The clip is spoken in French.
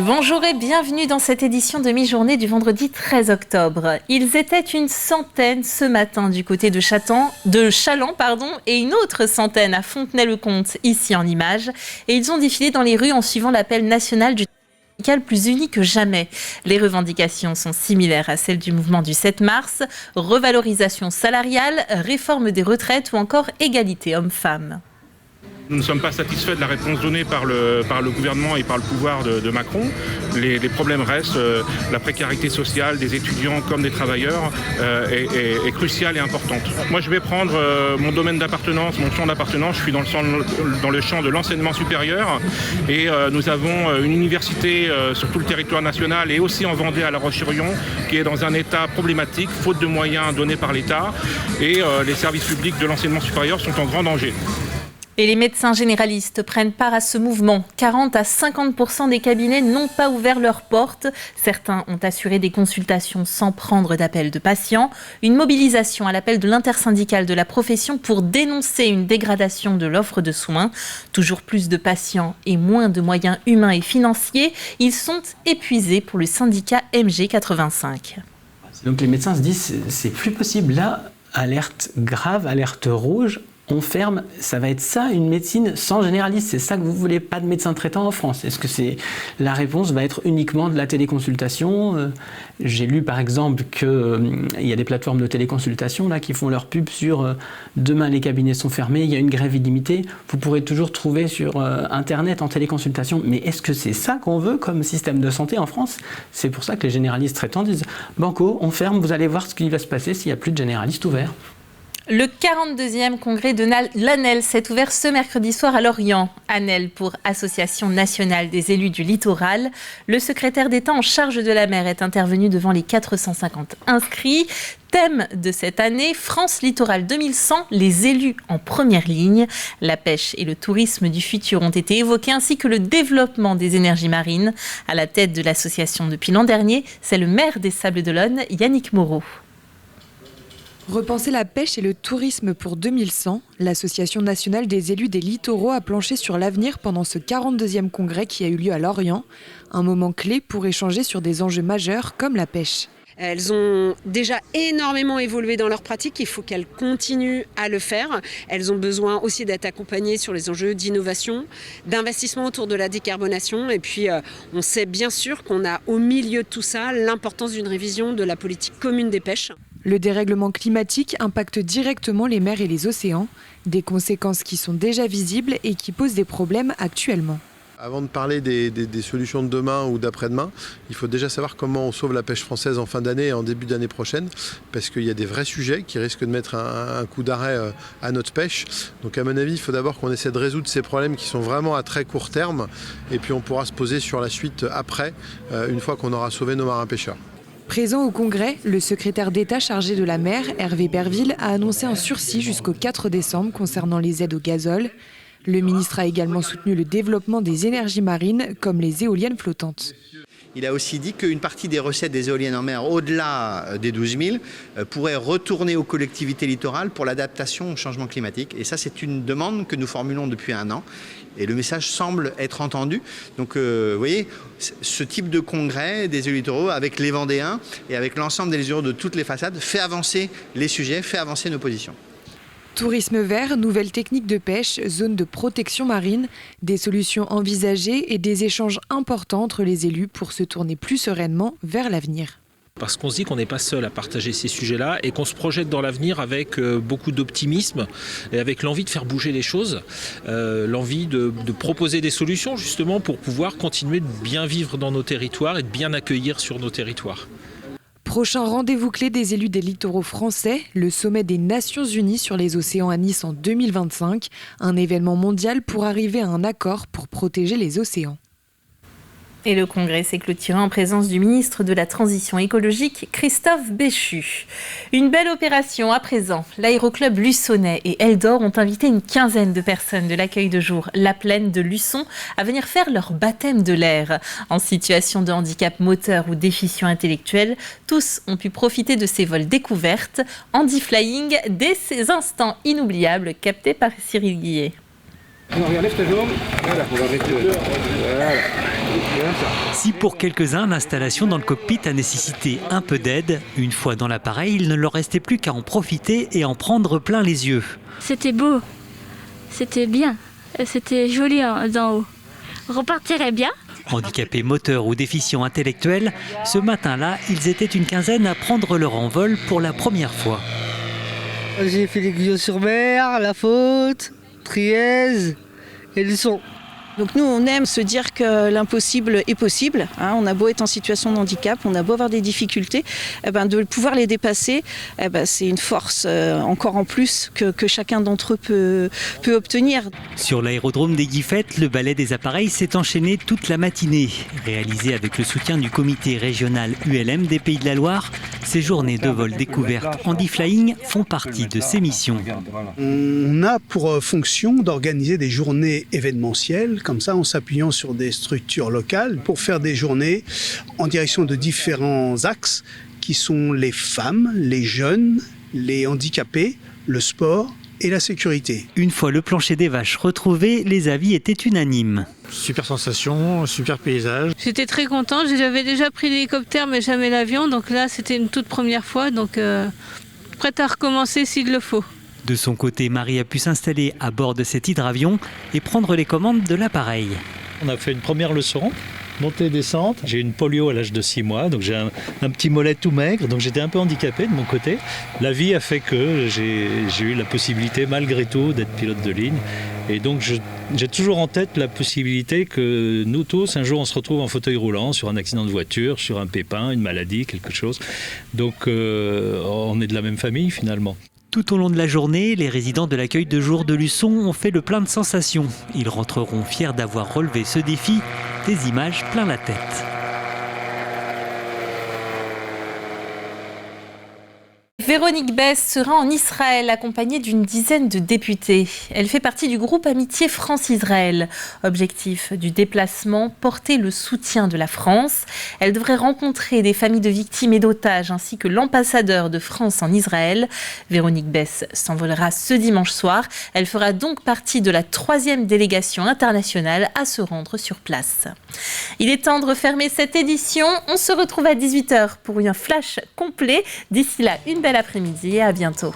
Bonjour et bienvenue dans cette édition de mi-journée du vendredi 13 octobre. Ils étaient une centaine ce matin du côté de Chaland, et une autre centaine à Fontenay-le-Comte, ici en images. Et ils ont défilé dans les rues en suivant l'appel national du syndical plus uni que jamais. Les revendications sont similaires à celles du mouvement du 7 mars, revalorisation salariale, réforme des retraites ou encore égalité hommes-femmes. Nous ne sommes pas satisfaits de la réponse donnée par le gouvernement et par le pouvoir de Macron. Les problèmes restent. La précarité sociale des étudiants comme des travailleurs est cruciale et importante. Moi, je vais prendre mon domaine d'appartenance, mon champ d'appartenance. Je suis dans le champ de l'enseignement supérieur. Et nous avons une université sur tout le territoire national et aussi en Vendée à La Roche-sur-Yon qui est dans un état problématique, faute de moyens donnés par l'État. Et les services publics de l'enseignement supérieur sont en grand danger. Et les médecins généralistes prennent part à ce mouvement. 40 à 50% des cabinets n'ont pas ouvert leurs portes. Certains ont assuré des consultations sans prendre d'appel de patients. Une mobilisation à l'appel de l'intersyndicale de la profession pour dénoncer une dégradation de l'offre de soins. Toujours plus de patients et moins de moyens humains et financiers. Ils sont épuisés pour le syndicat MG85. Donc les médecins se disent c'est plus possible. Là, alerte grave, alerte rouge. On ferme, ça va être ça, une médecine sans généraliste. C'est ça que vous voulez, pas de médecin traitant en France. Est-ce que la réponse va être uniquement de la téléconsultation ? J'ai lu par exemple qu'il y a des plateformes de téléconsultation là, qui font leur pub sur demain les cabinets sont fermés, il y a une grève illimitée. Vous pourrez toujours trouver sur Internet en téléconsultation. Mais est-ce que c'est ça qu'on veut comme système de santé en France ? C'est pour ça que les généralistes traitants disent « Banco, on ferme, vous allez voir ce qui va se passer s'il n'y a plus de généralistes ouverts ». Le 42e congrès de l'ANEL s'est ouvert ce mercredi soir à Lorient. ANEL pour Association nationale des élus du littoral. Le secrétaire d'État en charge de la mer est intervenu devant les 450 inscrits. Thème de cette année, France Littoral 2100, les élus en première ligne. La pêche et le tourisme du futur ont été évoqués, ainsi que le développement des énergies marines. À la tête de l'association depuis l'an dernier, c'est le maire des Sables-d'Olonne, Yannick Moreau. Repenser la pêche et le tourisme pour 2100, l'Association nationale des élus des littoraux a planché sur l'avenir pendant ce 42e congrès qui a eu lieu à Lorient. Un moment clé pour échanger sur des enjeux majeurs comme la pêche. Elles ont déjà énormément évolué dans leur pratique, il faut qu'elles continuent à le faire. Elles ont besoin aussi d'être accompagnées sur les enjeux d'innovation, d'investissement autour de la décarbonation. Et puis on sait bien sûr qu'on a au milieu de tout ça l'importance d'une révision de la politique commune des pêches. Le dérèglement climatique impacte directement les mers et les océans, des conséquences qui sont déjà visibles et qui posent des problèmes actuellement. Avant de parler des solutions de demain ou d'après-demain, il faut déjà savoir comment on sauve la pêche française en fin d'année et en début d'année prochaine, parce qu'il y a des vrais sujets qui risquent de mettre un coup d'arrêt à notre pêche. Donc à mon avis, il faut d'abord qu'on essaie de résoudre ces problèmes qui sont vraiment à très court terme, et puis on pourra se poser sur la suite après, une fois qu'on aura sauvé nos marins pêcheurs. Présent au congrès, le secrétaire d'État chargé de la mer, Hervé Berville, a annoncé un sursis jusqu'au 4 décembre concernant les aides au gazole. Le ministre a également soutenu le développement des énergies marines, comme les éoliennes flottantes. Il a aussi dit qu'une partie des recettes des éoliennes en mer, au-delà des 12 000, pourrait retourner aux collectivités littorales pour l'adaptation au changement climatique. Et ça, c'est une demande que nous formulons depuis 1 an. Et le message semble être entendu. Donc, vous voyez, ce type de congrès des élus littoraux, avec les Vendéens et avec l'ensemble des élus de toutes les façades, fait avancer les sujets, fait avancer nos positions. Tourisme vert, nouvelles techniques de pêche, zones de protection marine, des solutions envisagées et des échanges importants entre les élus pour se tourner plus sereinement vers l'avenir. Parce qu'on se dit qu'on n'est pas seul à partager ces sujets-là et qu'on se projette dans l'avenir avec beaucoup d'optimisme et avec l'envie de faire bouger les choses, l'envie de proposer des solutions justement pour pouvoir continuer de bien vivre dans nos territoires et de bien accueillir sur nos territoires. Prochain rendez-vous clé des élus des littoraux français, le sommet des Nations Unies sur les océans à Nice en 2025, un événement mondial pour arriver à un accord pour protéger les océans. Et le congrès s'est clôturé en présence du ministre de la Transition écologique, Christophe Béchu. Une belle opération à présent. L'aéroclub luçonnais et Eldor ont invité une quinzaine de personnes de l'accueil de jour La Plaine de Luçon à venir faire leur baptême de l'air. En situation de handicap moteur ou déficient intellectuel, tous ont pu profiter de ces vols découvertes. Andy Flying, dès ces instants inoubliables captés par Cyril Guillet. Alors, regarde, lève ta jambe. Voilà, on va mettre... Voilà. Si pour quelques-uns, l'installation dans le cockpit a nécessité un peu d'aide, une fois dans l'appareil, il ne leur restait plus qu'à en profiter et en prendre plein les yeux. C'était beau, c'était bien, c'était joli d'en haut. On repartirait bien. Handicapés moteurs ou déficients intellectuels, ce matin-là, ils étaient une quinzaine à prendre leur envol pour la première fois. J'ai fait les Guyot-sur-Mer, La Faute, Trièze et Luçon. Donc nous, on aime se dire que l'impossible est possible. On a beau être en situation de handicap, on a beau avoir des difficultés, de pouvoir les dépasser, c'est une force encore en plus que chacun d'entre eux peut obtenir. Sur l'aérodrome des Guifettes, le ballet des appareils s'est enchaîné toute la matinée. Réalisé avec le soutien du comité régional ULM des Pays de la Loire, ces journées de vol découverte Handi-Flying font partie de ces missions. On a pour fonction d'organiser des journées événementielles, comme ça en s'appuyant sur des structures locales pour faire des journées en direction de différents axes qui sont les femmes, les jeunes, les handicapés, le sport et la sécurité. Une fois le plancher des vaches retrouvé, les avis étaient unanimes. Super sensation, super paysage. J'étais très contente, j'avais déjà pris l'hélicoptère mais jamais l'avion, donc là c'était une toute première fois, donc prête à recommencer s'il le faut. De son côté, Marie a pu s'installer à bord de cet hydravion et prendre les commandes de l'appareil. On a fait une première leçon, montée et descente. J'ai une polio à l'âge de 6 mois, donc j'ai un petit mollet tout maigre, donc j'étais un peu handicapé de mon côté. La vie a fait que j'ai eu la possibilité malgré tout d'être pilote de ligne. Et donc j'ai toujours en tête la possibilité que nous tous, un jour, on se retrouve en fauteuil roulant sur un accident de voiture, sur un pépin, une maladie, quelque chose. Donc on est de la même famille finalement. Tout au long de la journée, les résidents de l'accueil de jour de Luçon ont fait le plein de sensations. Ils rentreront fiers d'avoir relevé ce défi, des images plein la tête. Véronique Besse sera en Israël accompagnée d'une dizaine de députés. Elle fait partie du groupe Amitié France-Israël. Objectif du déplacement, porter le soutien de la France. Elle devrait rencontrer des familles de victimes et d'otages ainsi que l'ambassadeur de France en Israël. Véronique Besse s'envolera ce dimanche soir. Elle fera donc partie de la 3e délégation internationale à se rendre sur place. Il est temps de refermer cette édition. On se retrouve à 18h pour un flash complet. D'ici là, une belle après-midi et à bientôt.